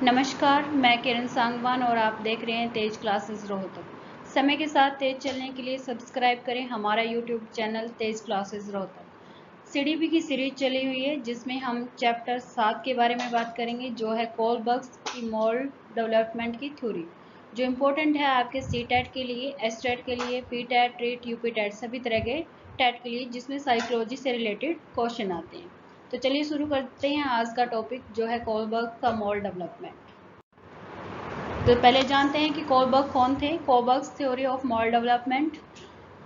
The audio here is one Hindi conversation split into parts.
नमस्कार, मैं किरण सांगवान और आप देख रहे हैं तेज क्लासेस रोहतक। समय के साथ तेज चलने के लिए सब्सक्राइब करें हमारा यूट्यूब चैनल तेज क्लासेस रोहतक। सीडीपी की सीरीज चली हुई है जिसमें हम चैप्टर 7 के बारे में बात करेंगे, जो है कोलबर्ग्स की मॉडल डेवलपमेंट की थ्योरी, जो इम्पोर्टेंट है आपके सी टैट के लिए, एस टैट के लिए, पी टैट, ट्रेट, यूपी टैट, सभी तरह के टैट के लिए जिसमें साइकोलॉजी से रिलेटेड क्वेश्चन आते हैं। तो चलिए शुरू करते हैं आज का टॉपिक, जो है कोलबर्ग का मॉडल डेवलपमेंट। तो पहले जानते हैं कि कोलबर्ग कौन थे। Kohlberg's theory of model development.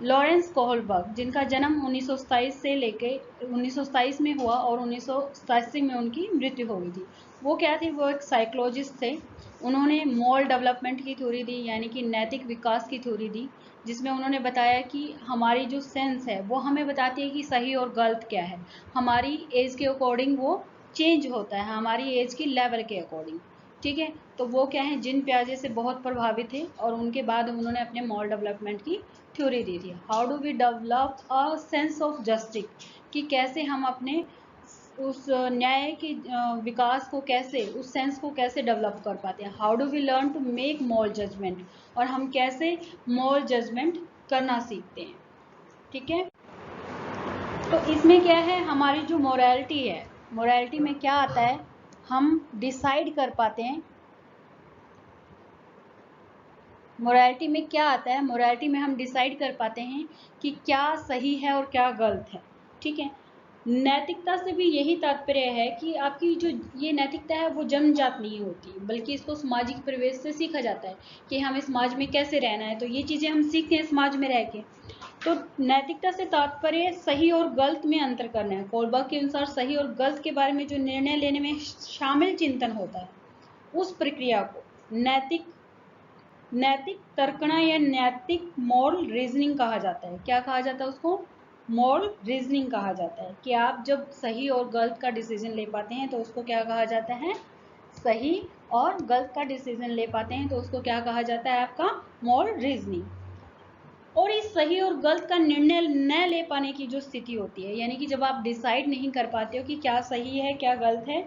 Lawrence Kohlberg, जिनका जन्म 1927 से लेके 1927 में हुआ और 1987 में उनकी मृत्यु हो गई थी। वो क्या थे? वो एक साइकोलॉजिस्ट थे। उन्होंने मॉरल डेवलपमेंट की थ्योरी दी, यानी कि नैतिक विकास की थ्योरी दी, जिसमें उन्होंने बताया कि हमारी जो सेंस है वो हमें बताती है कि सही और गलत क्या है। हमारी एज के अकॉर्डिंग वो चेंज होता है, हमारी एज की लेवल के अकॉर्डिंग। ठीक है, तो वो क्या है, जिन प्याजे से बहुत प्रभावित थे और उनके बाद उन्होंने अपने मॉरल डेवलपमेंट की थ्योरी दी थी। How do we develop a sense of justice, कि कैसे हम अपने उस न्याय के विकास को कैसे, उस सेंस को कैसे डेवलप कर पाते हैं। How do we learn to make moral judgement, और हम कैसे मॉरल जजमेंट करना सीखते हैं। ठीक है, तो इसमें क्या है, हमारी जो मोरालिटी है, मोरालिटी में क्या आता है, हम डिसाइड कर पाते हैं। मोरालिटी में क्या आता है, मोरालिटी में हम डिसाइड कर पाते हैं कि क्या सही है और क्या गलत है। ठीक है, नैतिकता से भी यही तात्पर्य है कि आपकी जो ये नैतिकता है वो जन्मजात नहीं होती, बल्कि इसको सामाजिक परिवेश से सीखा जाता है कि हमें समाज में कैसे रहना है। तो ये चीज़ें हम सीखते हैं समाज में रह के। तो नैतिकता से तात्पर्य सही और गलत में अंतर करना है। कोलबर्ग के अनुसार सही और गलत के बारे में जो निर्णय लेने में शामिल चिंतन होता है, उस प्रक्रिया को नैतिक तर्कना या नैतिक मॉरल रीजनिंग कहा जाता है। क्या कहा जाता है उसको? मॉरल रीजनिंग कहा जाता है। कि आप जब सही और गलत का डिसीजन ले पाते हैं तो उसको क्या कहा जाता है? सही और गलत का डिसीजन ले पाते हैं तो उसको क्या कहा जाता है? आपका मॉरल रीजनिंग। और इस सही और गलत का निर्णय न ले पाने की जो स्थिति होती है, यानी कि जब आप डिसाइड नहीं कर पाते हो कि क्या सही है क्या गलत है,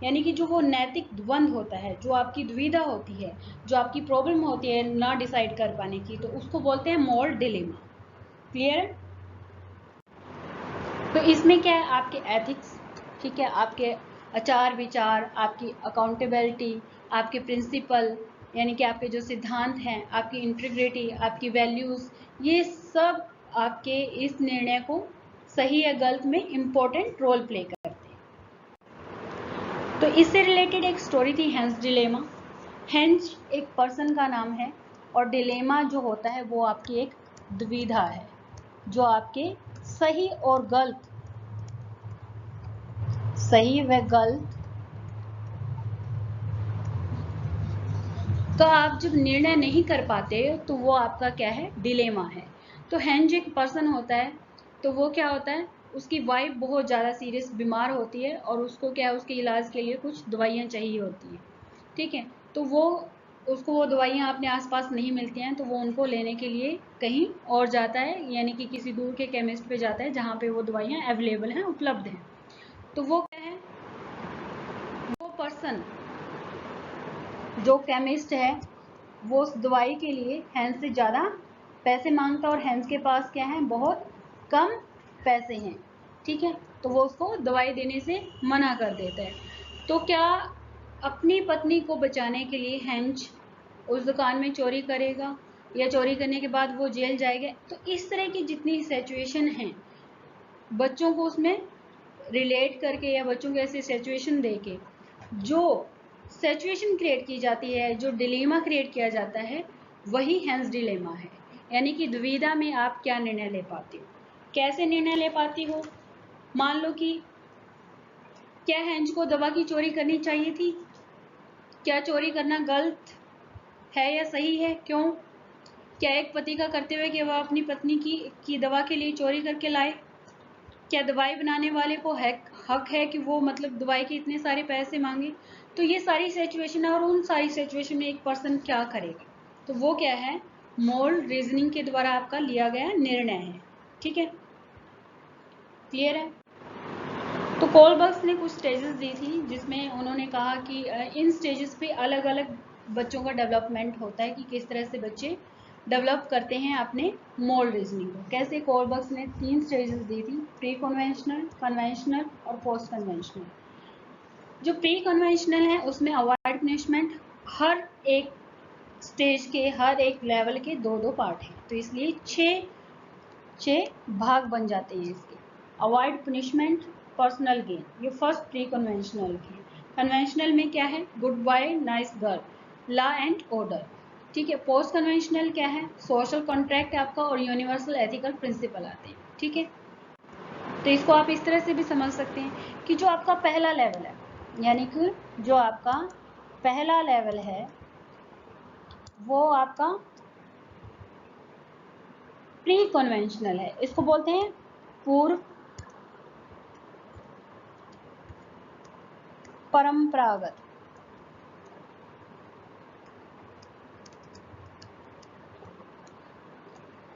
यानी कि जो वो नैतिक द्वंद होता है, जो आपकी दुविधा होती है, जो आपकी प्रॉब्लम होती है ना डिसाइड कर पाने की, तो उसको बोलते हैं मॉरल डिलेमा। क्लियर है? तो इसमें क्या है, आपके एथिक्स, ठीक है, आपके आचार विचार, आपकी अकाउंटेबिलिटी, आपके प्रिंसिपल, यानी कि आपके जो सिद्धांत हैं, आपकी इंटीग्रिटी, आपकी वैल्यूज, ये सब आपके इस निर्णय को सही या गलत में इम्पोर्टेंट रोल प्ले करते हैं। तो इससे रिलेटेड एक स्टोरी थी, हेंस डिलेमा। हेंस एक पर्सन का नाम है और डिलेमा जो होता है वो आपकी एक दुविधा है, जो आपके सही और गलत, सही व गलत तो आप जब निर्णय नहीं कर पाते तो वो आपका क्या है? डिलेमा है। तो हेंज एक पर्सन होता है, तो वो क्या होता है, उसकी वाइफ बहुत ज़्यादा सीरियस बीमार होती है और उसको क्या है, उसके इलाज के लिए कुछ दवाइयाँ चाहिए होती हैं। ठीक है, तो वो दवाइयाँ अपने आसपास नहीं मिलती हैं, तो वो उनको लेने के लिए कहीं और जाता है, यानी कि किसी दूर के केमिस्ट पे जाता है जहाँ पे वो दवाइयाँ अवेलेबल हैं, उपलब्ध हैं। तो वो क्या है, वो पर्सन जो केमिस्ट है वो उस दवाई के लिए हैंस से ज़्यादा पैसे मांगता है और हैंस के पास क्या है, बहुत कम पैसे हैं। ठीक है, तो वो उसको दवाई देने से मना कर देता है। तो क्या अपनी पत्नी को बचाने के लिए हैंस उस दुकान में चोरी करेगा, या चोरी करने के बाद वो जेल जाएगा? तो इस तरह की जितनी सिचुएशन हैं, बच्चों को उसमें रिलेट करके या बच्चों को ऐसी सिचुएशन दे के जो सिचुएशन क्रिएट की जाती है, जो डिलेमा क्रिएट किया जाता है, वही हेंस डिलेमा है। यानी कि दुविधा में आप क्या निर्णय ले पाती हो, कैसे निर्णय ले पाती हो। मान लो कि क्या हेंस को दवा की चोरी करनी चाहिए थी? क्या चोरी करना गलत है या सही है? क्यों? क्या एक पति का कर्तव्य है कि वह अपनी पत्नी की दवा के लिए चोरी करके लाए? क्या दवाई बनाने वाले को हक है कि वो मतलब दवाई के इतने सारे पैसे मांगे? तो ये सारी सिचुएशन है, और उन सारी सिचुएशन में एक पर्सन क्या करेगा, तो वो क्या है, मोरल रीजनिंग के द्वारा आपका लिया गया निर्णय है। ठीक है, क्लियर है? तो कोलबर्ग्स ने कुछ स्टेजेस दी थी जिसमें उन्होंने कहा कि इन स्टेजेस पे अलग अलग बच्चों का डेवलपमेंट होता है कि किस तरह से बच्चे डेवलप करते हैं अपने मोरल रीजनिंग को। कैसे कोलबर्ग्स ने 3 स्टेजेस दी थी, प्री कन्वेंशनल, कन्वेंशनल और पोस्ट कन्वेंशनल। जो प्री कन्वेंशनल है उसमें अवॉइड पनिशमेंट, हर एक स्टेज के हर एक लेवल के 2-2 पार्ट हैं, तो इसलिए 6 भाग बन जाते हैं इसके। अवॉइड पनिशमेंट, पर्सनल गेन, ये फर्स्ट प्री कन्वेंशनल के। कन्वेंशनल में क्या है, good boy nice girl, law and order. ठीक है। पोस्ट कन्वेंशनल क्या है, सोशल कॉन्ट्रैक्ट आपका और यूनिवर्सल एथिकल प्रिंसिपल आते हैं। ठीक है। तो इसको आप इस तरह से भी समझ सकते हैं कि जो आपका पहला लेवल है, यानी कि जो आपका पहला लेवल है वो आपका प्री कन्वेंशनल है, इसको बोलते हैं पूर्व परंपरागत।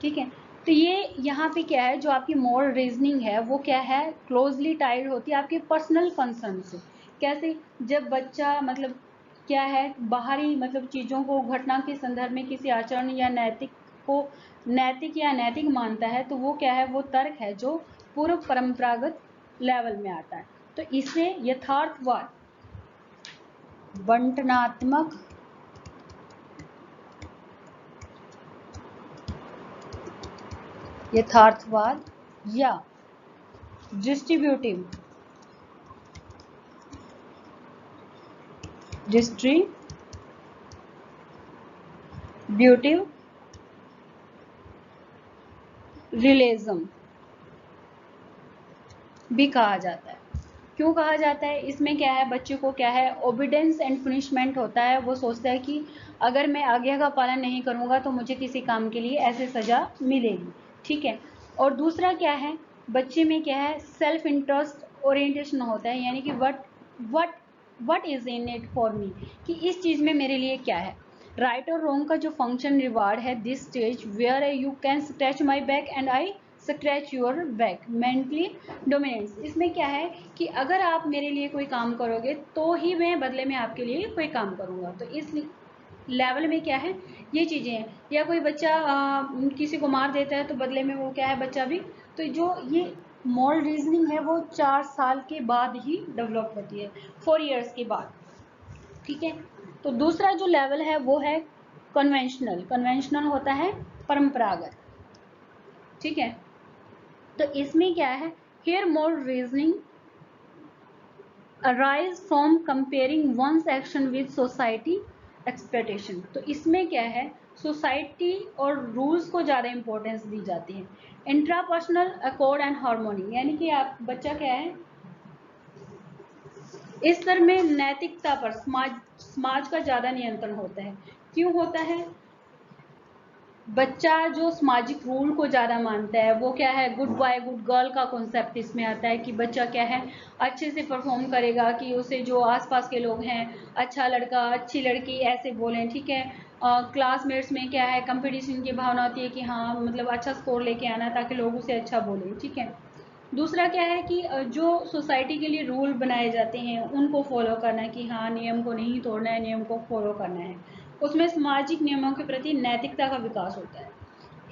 ठीक है। तो ये यहाँ पे क्या है, जो आपकी मोरल रीजनिंग है वो क्या है, क्लोजली टाइड होती है आपके पर्सनल कंसर्न से। कैसे, जब बच्चा मतलब क्या है, बाहरी मतलब चीज़ों को घटना के संदर्भ में किसी आचरण या नैतिक को नैतिक या अनैतिक मानता है, तो वो क्या है, वो तर्क है जो पूर्व परंपरागत लेवल में आता है। तो इसे यथार्थवाद, बंटनात्मक यथार्थवाद या डिस्ट्रीब्यूटिव रियलिज्म भी कहा जाता है। क्यों कहा जाता है, इसमें क्या है, बच्चे को क्या है, ओबीडेंस एंड पनिशमेंट होता है। वो सोचता है कि अगर मैं आज्ञा का पालन नहीं करूँगा तो मुझे किसी काम के लिए ऐसे सजा मिलेगी। ठीक है। और दूसरा क्या है, बच्चे में क्या है, सेल्फ इंटरेस्ट ओरिएंटेशन होता है, यानी कि what is in it for me, कि इस चीज़ में मेरे लिए क्या है। राइट और रॉन्ग का जो फंक्शन रिवार्ड है, this stage where you can scratch my back and I scratch your back, mentally dominance. इसमें क्या है कि अगर आप मेरे लिए कोई काम करोगे तो ही मैं बदले में आपके लिए कोई काम करूँगा। तो इस लेवल में क्या है, ये चीज़ें हैं। या कोई बच्चा किसी को मार देता है तो बदले में वो क्या है, बच्चा भी। तो जो ये मॉरल रीजनिंग है वो 4 साल के बाद ही डेवलप होती है, 4 इयर्स के बाद। ठीक है। तो दूसरा जो लेवल है वो है कन्वेंशनल। कन्वेंशनल होता है परंपरागत। ठीक है। तो इसमें क्या है, here more reasoning arise from comparing one's action with society expectation. तो इसमें क्या है, सोसाइटी और रूल्स को ज़्यादा इंपॉर्टेंस दी जाती है। इंट्रापर्सनल अकॉर्ड एंड हार्मोनी, यानी कि आप बच्चा क्या है, इस स्तर में नैतिकता पर समाज का ज़्यादा नियंत्रण होता है। क्यों होता है, बच्चा जो सामाजिक रूल को ज़्यादा मानता है, वो क्या है, गुड बॉय गुड गर्ल का कॉन्सेप्ट इसमें आता है कि बच्चा क्या है, अच्छे से परफॉर्म करेगा, कि उसे जो आसपास के लोग हैं, अच्छा लड़का अच्छी लड़की ऐसे बोलें। ठीक है। क्लासमेट्स में क्या है, कंपटीशन की भावना होती है कि हाँ मतलब अच्छा स्कोर लेके आना ताकि लोग उसे अच्छा बोलें। ठीक है। दूसरा क्या है कि जो सोसाइटी के लिए रूल बनाए जाते हैं उनको फॉलो करना है, कि हाँ नियम को नहीं तोड़ना है, नियम को फॉलो करना है। उसमें सामाजिक नियमों के प्रति नैतिकता का विकास होता है।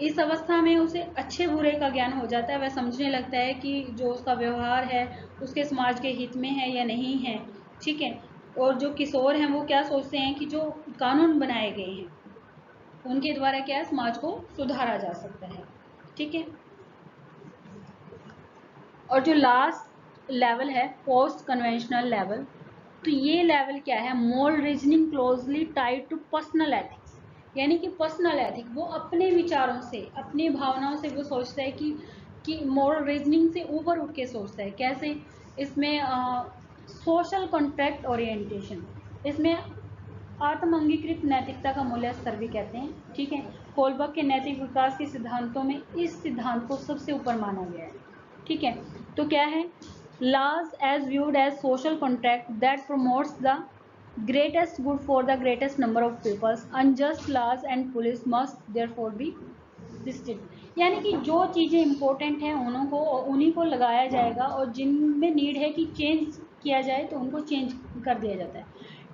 इस अवस्था में उसे अच्छे बुरे का ज्ञान हो जाता है। वह समझने लगता है कि जो उसका व्यवहार है उसके समाज के हित में है या नहीं है। ठीक है। और जो किशोर हैं वो क्या सोचते हैं कि जो कानून बनाए गए हैं उनके द्वारा क्या है, समाज को सुधारा जा सकता है। ठीक है। और जो लास्ट लेवल है पोस्ट कन्वेंशनल लेवल, तो ये लेवल क्या है, moral reasoning closely tied to personal ethics. यानी कि पर्सनल एथिक, वो अपने विचारों से अपनी भावनाओं से वो सोचता है कि मोरल रीजनिंग से ऊपर उठ के सोचता है। कैसे, इसमें सोशल कॉन्ट्रैक्ट ओरिएंटेशन, इसमें आत्म अंगीकृत नैतिकता का मूल्य स्तर भी कहते हैं। ठीक है। कोलबर्ग के नैतिक विकास के सिद्धांतों में इस सिद्धांत को सबसे ऊपर माना गया है। ठीक है। तो क्या है, laws as viewed as social contract that promotes the greatest good for the greatest number of peoples, unjust laws and police must therefore be resisted। यानी कि जो चीज़ें इम्पोर्टेंट हैं उन्हीं को लगाया जाएगा, और जिनमें नीड है कि चेंज किया जाए तो उनको चेंज कर दिया जाता है।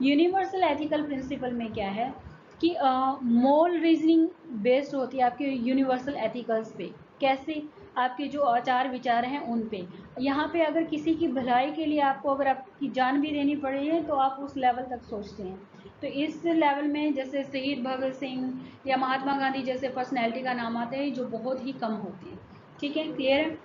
यूनिवर्सल एथिकल प्रिंसिपल में क्या है कि मोरल रीजनिंग बेस्ड होती है आपके यूनिवर्सल एथिकल्स पे, कैसे आपके जो आचार विचार हैं उन पे। यहाँ पे अगर किसी की भलाई के लिए आपको अगर आपकी जान भी देनी पड़ी है तो आप उस लेवल तक सोचते हैं। तो इस लेवल में जैसे शहीद भगत सिंह या महात्मा गांधी जैसे पर्सनैलिटी का नाम आते हैं जो बहुत ही कम होते हैं। ठीक है, क्लियर है।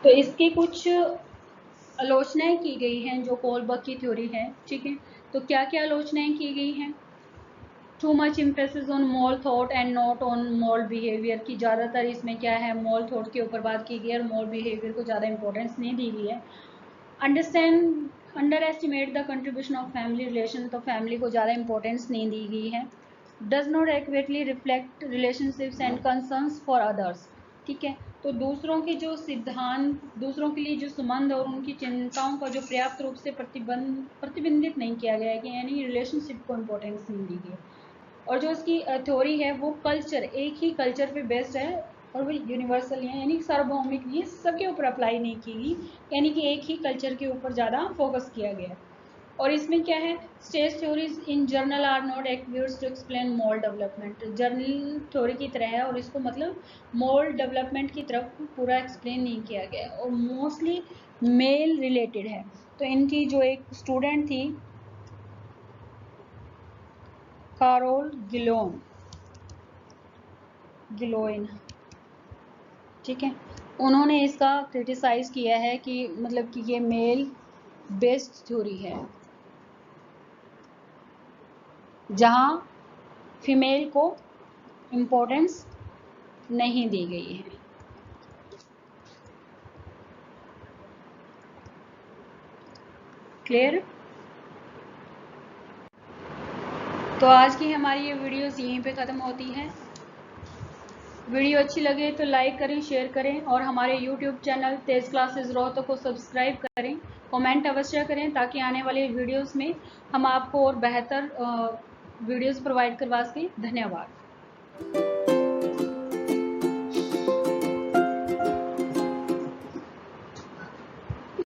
तो इसके कुछ आलोचनाएं की गई हैं जो कोलबर्ग की थ्योरी है। ठीक है, तो क्या क्या आलोचनाएं की गई हैं? Too much emphasis on moral thought and not on moral behaviour की, ज़्यादातर इसमें क्या है मॉरल थॉट के ऊपर बात की गई है और मॉरल बिहेवियर को ज़्यादा इंपॉर्टेंस नहीं दी गई है। Under estimate the contribution of family relation, तो फैमिली को ज़्यादा इंपॉर्टेंस नहीं दी गई है। Does not accurately reflect relationships and concerns for others. ठीक है, तो दूसरों के जो सिद्धांत, दूसरों के लिए जो संबंध और उनकी चिंताओं का जो पर्याप्त रूप से प्रतिबिंबित नहीं किया गया है, कि यानी रिलेशनशिप को इम्पोर्टेंस नहीं दी गई। और जो उसकी थ्योरी है वो कल्चर, एक ही कल्चर पे बेस्ड है और वो यूनिवर्सल है, यानी सार्वभौमिक नहीं है, सबके ऊपर अप्लाई नहीं की गई, यानी कि एक ही कल्चर के ऊपर ज़्यादा फोकस किया गया है। और इसमें क्या है, stage theories in general are not accurate to explain moral development, general theory की तरह है और इसको मतलब मॉरल डेवलपमेंट की तरफ पूरा एक्सप्लेन नहीं किया गया है और मोस्टली मेल रिलेटेड है। तो इनकी जो एक स्टूडेंट थी कारोल गिलोइन, ठीक है, उन्होंने इसका क्रिटिसाइज किया है कि मतलब कि ये मेल बेस्ड थ्योरी है जहां फीमेल को इम्पोर्टेंस नहीं दी गई है। क्लियर। तो आज की हमारी ये वीडियोस यहीं पे ख़त्म होती है। वीडियो अच्छी लगे तो लाइक करें, शेयर करें और हमारे यूट्यूब चैनल तेज क्लासेस रोहतक को सब्सक्राइब करें। कमेंट अवश्य करें ताकि आने वाले वीडियोस में हम आपको और बेहतर वीडियोस प्रोवाइड करवा सकें। धन्यवाद।